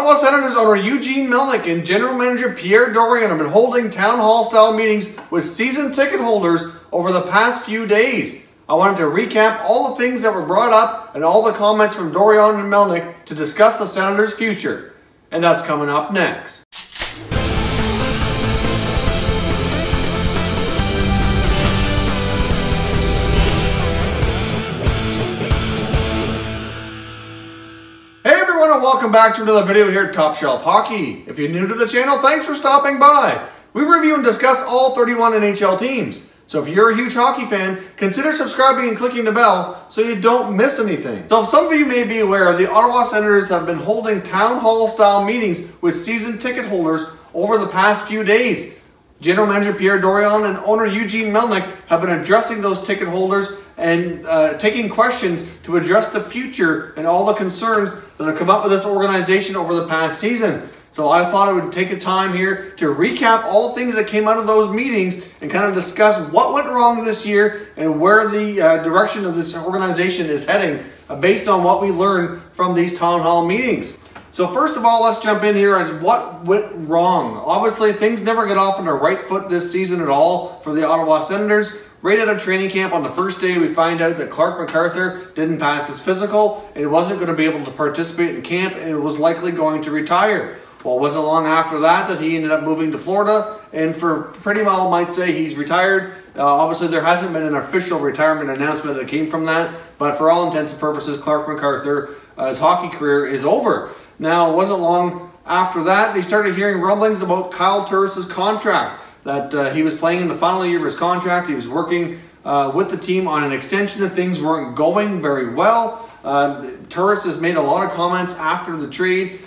Ottawa Senators owner Eugene Melnyk and general manager Pierre Dorion have been holding town hall style meetings with season ticket holders over the past few days. I wanted to recap all the things that were brought up and all the comments from Dorion and Melnyk to discuss the Senators' future. And that's coming up next. And welcome back to another video here at Top Shelf Hockey. If you're new to the channel, thanks for stopping by. We review and discuss all 31 NHL teams. So if you're a huge hockey fan, consider subscribing and clicking the bell so you don't miss anything. So some of you may be aware, the Ottawa Senators have been holding town hall style meetings with season ticket holders over the past few days. General Manager Pierre Dorion and owner Eugene Melnyk have been addressing those ticket holders and taking questions to address the future and all the concerns that have come up with this organization over the past season. So I thought I would take a time here to recap all the things that came out of those meetings and kind of discuss what went wrong this year and where the direction of this organization is heading based on what we learned from these town hall meetings. So first of all, let's jump in here as what went wrong. Obviously, things never got off on the right foot this season at all for the Ottawa Senators. Right out of training camp on the first day, we find out that Clark MacArthur didn't pass his physical and wasn't going to be able to participate in camp and was likely going to retire. Well, it wasn't long after that he ended up moving to Florida, and for pretty well might say he's retired. Obviously, there hasn't been an official retirement announcement that came from that, but for all intents and purposes, Clark MacArthur, his hockey career is over. Now, it wasn't long after that, they started hearing rumblings about Kyle Turris's contract, that he was playing in the final year of his contract. He was working with the team on an extension and things weren't going very well. Turris has made a lot of comments after the trade,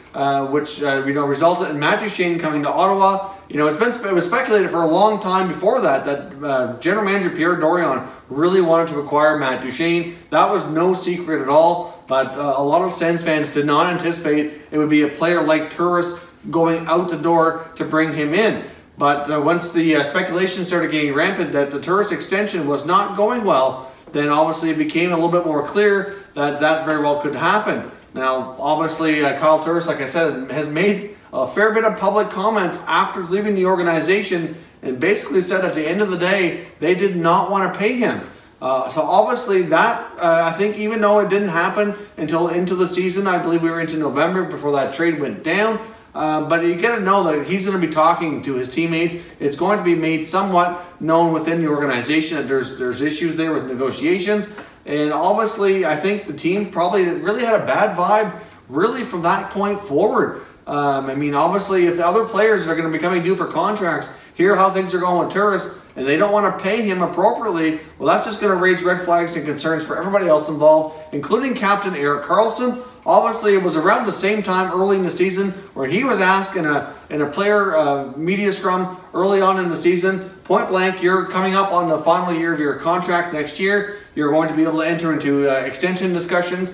which resulted in Matt Duchene coming to Ottawa. It was speculated for a long time before that general manager Pierre Dorion really wanted to acquire Matt Duchene. That was no secret at all, but a lot of Sens fans did not anticipate it would be a player like Turris going out the door to bring him in. But once the speculation started getting rampant that the Turris extension was not going well, then obviously it became a little bit more clear that that very well could happen. Now, obviously, Kyle Turris, like I said, has made a fair bit of public comments after leaving the organization and basically said at the end of the day, they did not want to pay him. So obviously that, I think even though it didn't happen until into the season, I believe we were into November before that trade went down, but you got to know that he's going to be talking to his teammates. It's going to be made somewhat known within the organization that there's issues there with negotiations. And obviously, I think the team probably really had a bad vibe really from that point forward. I mean, obviously, if the other players that are going to be coming due for contracts hear how things are going with Turris and they don't want to pay him appropriately, well, that's just going to raise red flags and concerns for everybody else involved, including Captain Erik Karlsson. Obviously, it was around the same time early in the season where he was asked in a player media scrum early on in the season, point blank, you're coming up on the final year of your contract next year. You're going to be able to enter into extension discussions.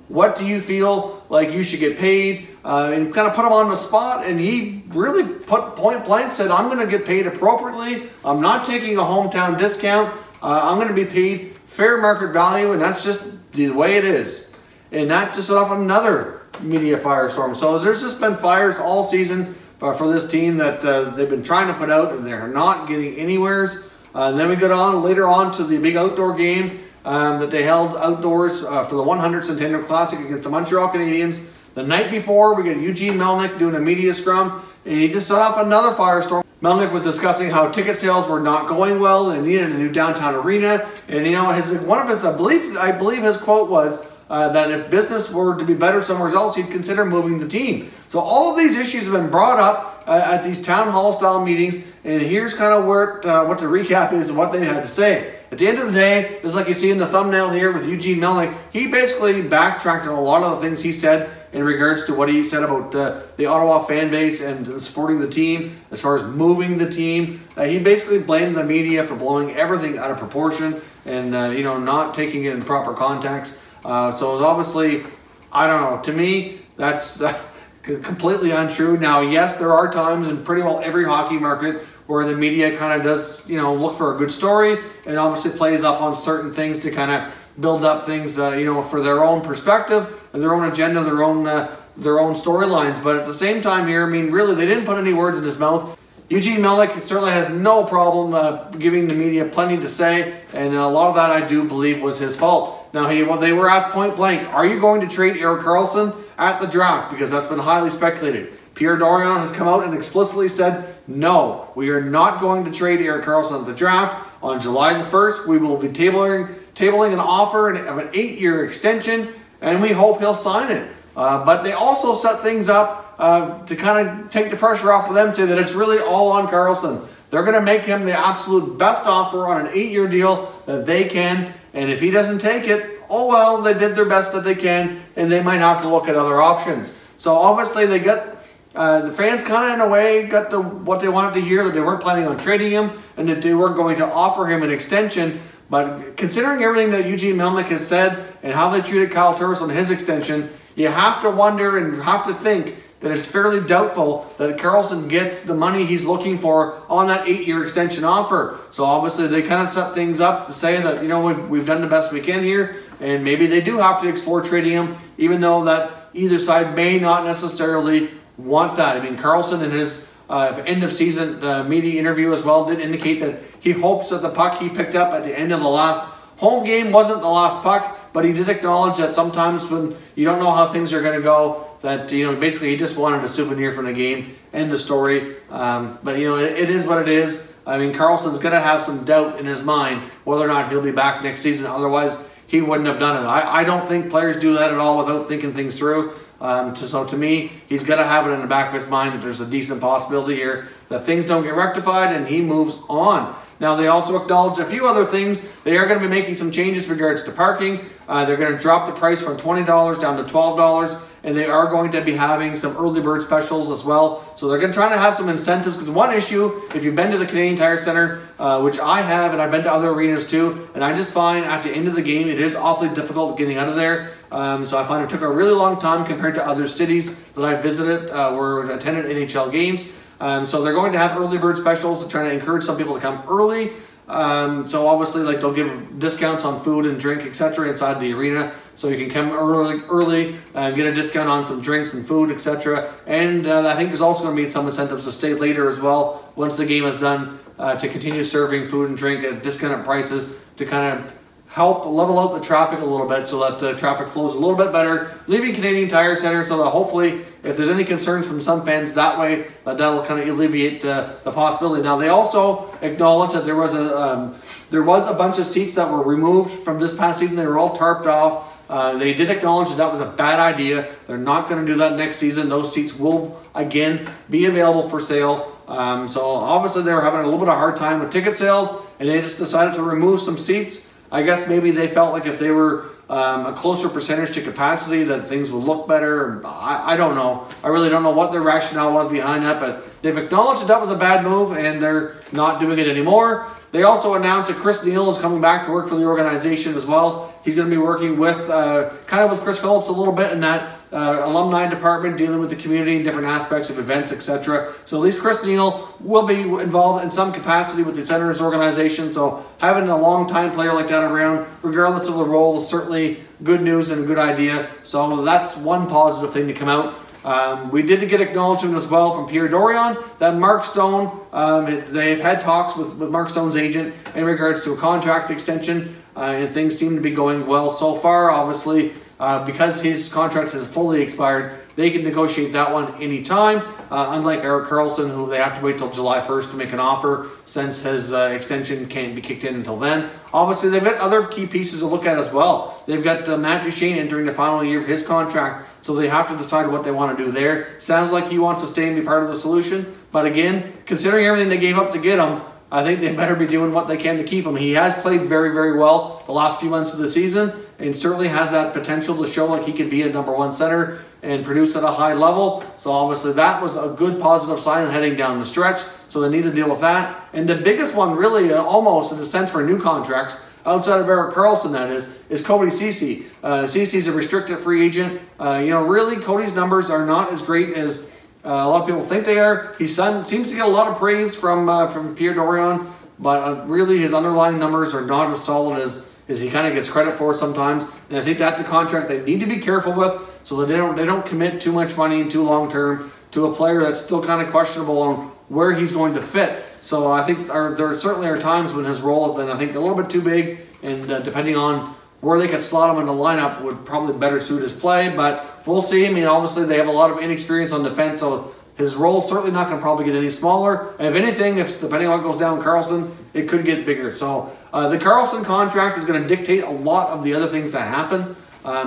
What do you feel like you should get paid? And kind of put him on the spot, and he really put point blank, said, I'm going to get paid appropriately. I'm not taking a hometown discount. I'm going to be paid fair market value, and that's just the way it is. And that just set off another media firestorm. So there's just been fires all season for this team that they've been trying to put out, and they're not getting anywheres. And then we go on later on to the big outdoor game that they held outdoors for the 100th Centennial Classic against the Montreal Canadiens. The night before, we get Eugene Melnyk doing a media scrum, and he just set off another firestorm. Melnyk was discussing how ticket sales were not going well and needed a new downtown arena. And I believe his quote was that if business were to be better somewhere else, he'd consider moving the team. So all of these issues have been brought up at these town hall style meetings, and here's kind of what the recap is and what they had to say. At the end of the day, just like you see in the thumbnail here with Eugene Melnyk, he basically backtracked on a lot of the things he said in regards to what he said about the Ottawa fan base and supporting the team as far as moving the team. He basically blamed the media for blowing everything out of proportion and not taking it in proper context. So it's obviously, I don't know, to me, that's completely untrue. Now, yes, there are times in pretty well every hockey market where the media kind of does, look for a good story and obviously plays up on certain things to kind of build up things, for their own perspective, their own agenda, their own their own storylines. But at the same time here, I mean, really, they didn't put any words in his mouth. Eugene Melnyk certainly has no problem giving the media plenty to say, and a lot of that I do believe was his fault. Now, they were asked point blank, are you going to trade Erik Karlsson at the draft? Because that's been highly speculated. Pierre Dorion has come out and explicitly said, no, we are not going to trade Erik Karlsson at the draft. On July the 1st, we will be tabling an offer of an 8-year extension, and we hope he'll sign it. But they also set things up to kind of take the pressure off of them, say that it's really all on Karlsson. They're going to make him the absolute best offer on an 8-year deal that they can, and if he doesn't take it, oh well, they did their best that they can, and they might have to look at other options. So obviously they got, the fans kind of in a way got what they wanted to hear, that they weren't planning on trading him, and that they were going to offer him an extension. But considering everything that Eugene Melnyk has said, and how they treated Kyle Turris on his extension, you have to wonder and have to think that it's fairly doubtful that Karlsson gets the money he's looking for on that 8-year extension offer. So obviously they kind of set things up to say that, you know, we've done the best we can here, and maybe they do have to explore trading him, even though that either side may not necessarily want that. I mean, Karlsson in his end of season media interview as well did indicate that he hopes that the puck he picked up at the end of the last home game wasn't the last puck, but he did acknowledge that sometimes when you don't know how things are going to go, that, you know, basically he just wanted a souvenir from the game, end of story. But, you know, it is what it is. I mean, Karlsson's going to have some doubt in his mind whether or not he'll be back next season. Otherwise, he wouldn't have done it. I don't think players do that at all without thinking things through. So to me, he's got to have it in the back of his mind that there's a decent possibility here that things don't get rectified and he moves on. Now, they also acknowledge a few other things. They are going to be making some changes with regards to parking. They're going to drop the price from $20 down to $12, and they are going to be having some early bird specials as well. So they're going to try to have some incentives, because one issue, if you've been to the Canadian Tire Centre, which I have, and I've been to other arenas too, and I just find at the end of the game, it is awfully difficult getting out of there. So I find it took a really long time compared to other cities that I visited or attended NHL games. So they're going to have early bird specials to try to encourage some people to come early. So obviously, like, they'll give discounts on food and drink, etc. inside the arena, so you can come early and get a discount on some drinks and food, etc. And I think there's also going to be some incentives to stay later as well once the game is done, to continue serving food and drink at discounted prices to kind of help level out the traffic a little bit, so that the traffic flows a little bit better, leaving Canadian Tire Centre, so that hopefully, if there's any concerns from some fans that way, that'll kind of alleviate the possibility. Now, they also acknowledge that there was a bunch of seats that were removed from this past season. They were all tarped off. They did acknowledge that was a bad idea. They're not going to do that next season. Those seats will, again, be available for sale. So obviously, they were having a little bit of a hard time with ticket sales, and they just decided to remove some seats. I guess maybe they felt like if they were a closer percentage to capacity that things would look better. I don't know. I really don't know what their rationale was behind that, but they've acknowledged that was a bad move and they're not doing it anymore. They also announced that Chris Neal is coming back to work for the organization as well. He's going to be working with, kind of with Chris Phillips a little bit in that alumni department, dealing with the community in different aspects of events, etc. So at least Chris Neal will be involved in some capacity with the Senators organization. So having a long-time player like that around, regardless of the role, is certainly good news and a good idea. So that's one positive thing to come out. We did get acknowledgement as well from Pierre Dorion that Mark Stone, they've had talks with Mark Stone's agent in regards to a contract extension, and things seem to be going well so far. Obviously, because his contract has fully expired, they can negotiate that one anytime, unlike Erik Karlsson, who they have to wait till July 1st to make an offer, since his extension can't be kicked in until then. Obviously, they've got other key pieces to look at as well. They've got Matt Duchene entering the final year of his contract, so they have to decide what they want to do there. Sounds like he wants to stay and be part of the solution, but again, considering everything they gave up to get him, I think they better be doing what they can to keep him. He has played very, very well the last few months of the season, and certainly has that potential to show like he could be a #1 center and produce at a high level. So obviously that was a good positive sign heading down the stretch. So they need to deal with that. And the biggest one really, almost in a sense for new contracts, outside of Erik Karlsson that is Cody Ceci. Ceci's a restricted free agent. Really Cody's numbers are not as great as a lot of people think they are. He seems to get a lot of praise from Pierre Dorion, but really his underlying numbers are not as solid as he kind of gets credit for sometimes. And I think that's a contract they need to be careful with. so that they don't commit too much money too long term to a player that's still kind of questionable on where he's going to fit. So I think there certainly are times when his role has been, I think, a little bit too big, and depending on where they could slot him in the lineup would probably better suit his play, but we'll see. I mean, obviously they have a lot of inexperience on defense, so his role's certainly not going to probably get any smaller. And if anything, depending on what goes down Karlsson, it could get bigger. So the Karlsson contract is going to dictate a lot of the other things that happen.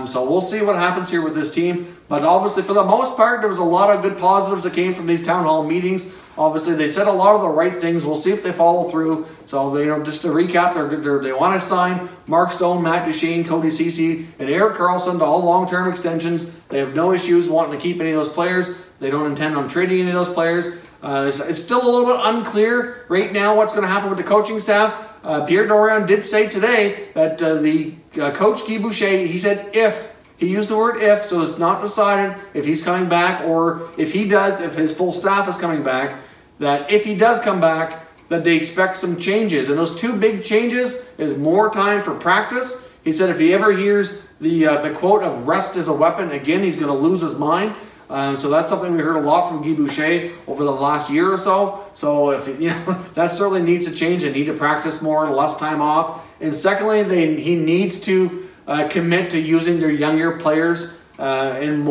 So we'll see what happens here with this team. But obviously, for the most part, there was a lot of good positives that came from these town hall meetings. Obviously, they said a lot of the right things. We'll see if they follow through. So, just to recap, they want to sign Mark Stone, Matt Duchene, Cody Ceci, and Erik Karlsson to all long-term extensions. They have no issues wanting to keep any of those players. They don't intend on trading any of those players. It's still a little bit unclear right now what's going to happen with the coaching staff. Pierre Dorion did say today that the coach Guy Boucher, he said if. He used the word if, so it's not decided if he's coming back, or if his full staff is coming back, that if he does come back, that they expect some changes. And those two big changes is more time for practice. He said if he ever hears the quote of rest is a weapon, again, he's going to lose his mind. So that's something we heard a lot from Guy Boucher over the last year or so. So if that certainly needs to change. They need to practice more, less time off. And secondly, he needs to commit to using their younger players and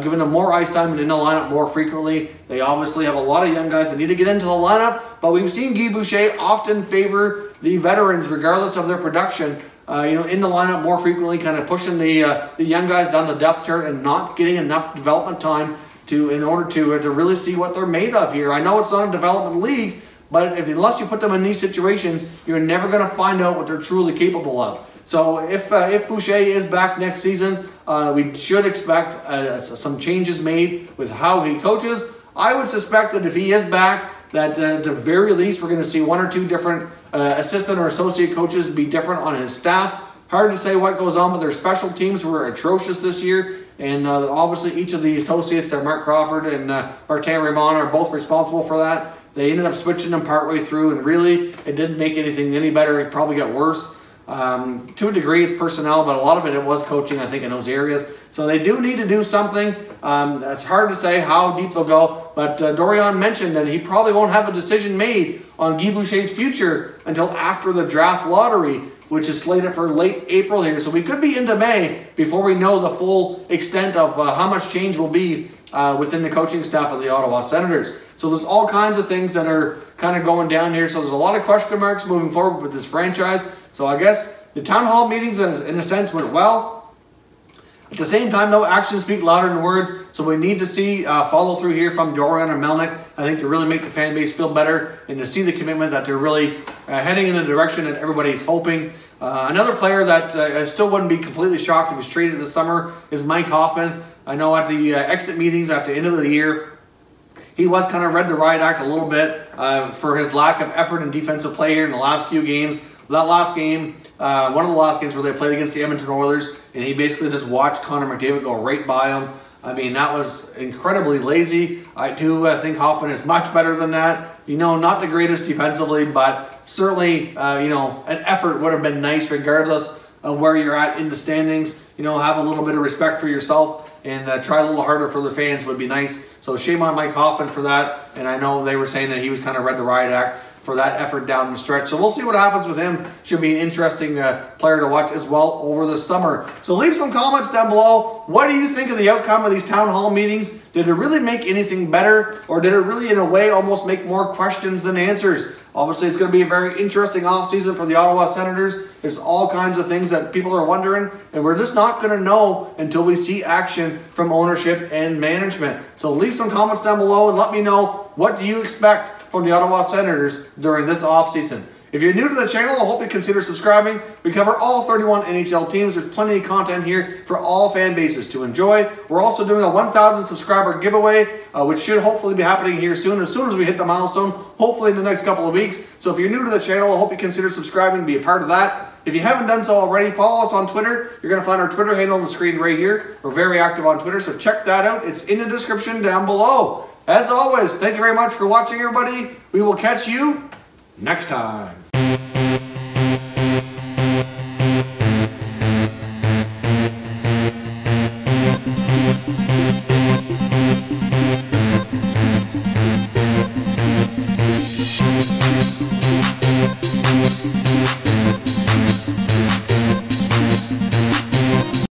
giving them more ice time and in the lineup more frequently. They obviously have a lot of young guys that need to get into the lineup, but we've seen Guy Boucher often favor the veterans regardless of their production. In the lineup more frequently, kind of pushing the young guys down the depth chart and not getting enough development time in order to really see what they're made of here. I know it's not a development league, but unless you put them in these situations, you're never going to find out what they're truly capable of. So if Boucher is back next season, we should expect some changes made with how he coaches. I would suspect that if he is back, that at the very least we're going to see one or two different assistant or associate coaches be different on his staff. Hard to say what goes on with their special teams, were atrocious this year. And obviously each of the associates there, Mark Crawford and Martin Raymond, are both responsible for that. They ended up switching them partway through, and really it didn't make anything any better. It probably got worse. To a degree it's personnel, but a lot of it was coaching, I think, in those areas. So they do need to do something. It's hard to say how deep they'll go, but Dorion mentioned that he probably won't have a decision made on Guy Boucher's future until after the draft lottery, which is slated for late April here. So we could be into May before we know the full extent of how much change will be within the coaching staff of the Ottawa Senators. So there's all kinds of things that are kind of going down here. So there's a lot of question marks moving forward with this franchise. So I guess the town hall meetings, in a sense, went well. At the same time, though, actions speak louder than words. So we need to see follow through here from Dorion and Melnyk, I think, to really make the fan base feel better and to see the commitment that they're really heading in the direction that everybody's hoping. Another player that I still wouldn't be completely shocked if he's traded this summer is Mike Hoffman. I know at the exit meetings at the end of the year, he was kind of read the riot act a little bit for his lack of effort and defensive play here in the last few games. That last game, one of the last games where they played against the Edmonton Oilers, and he basically just watched Connor McDavid go right by him. I mean, that was incredibly lazy. I do think Hoffman is much better than that. Not the greatest defensively, but certainly, an effort would have been nice regardless of where you're at in the standings. Have a little bit of respect for yourself and try a little harder for the fans would be nice. So shame on Mike Hoffman for that. And I know they were saying that he was kind of read the riot act for that effort down the stretch. So we'll see what happens with him. Should be an interesting player to watch as well over the summer. So leave some comments down below. What do you think of the outcome of these town hall meetings? Did it really make anything better? Or did it really, in a way, almost make more questions than answers? Obviously, it's going to be a very interesting offseason for the Ottawa Senators. There's all kinds of things that people are wondering, and we're just not going to know until we see action from ownership and management. So leave some comments down below and let me know, what do you expect from the Ottawa Senators during this offseason? If you're new to the channel, I hope you consider subscribing. We cover all 31 NHL teams. There's plenty of content here for all fan bases to enjoy. We're also doing a 1,000 subscriber giveaway, which should hopefully be happening here soon as we hit the milestone, hopefully in the next couple of weeks. So if you're new to the channel, I hope you consider subscribing and be a part of that. If you haven't done so already, follow us on Twitter. You're going to find our Twitter handle on the screen right here. We're very active on Twitter, so check that out. It's in the description down below. As always, thank you very much for watching, everybody. We will catch you next time.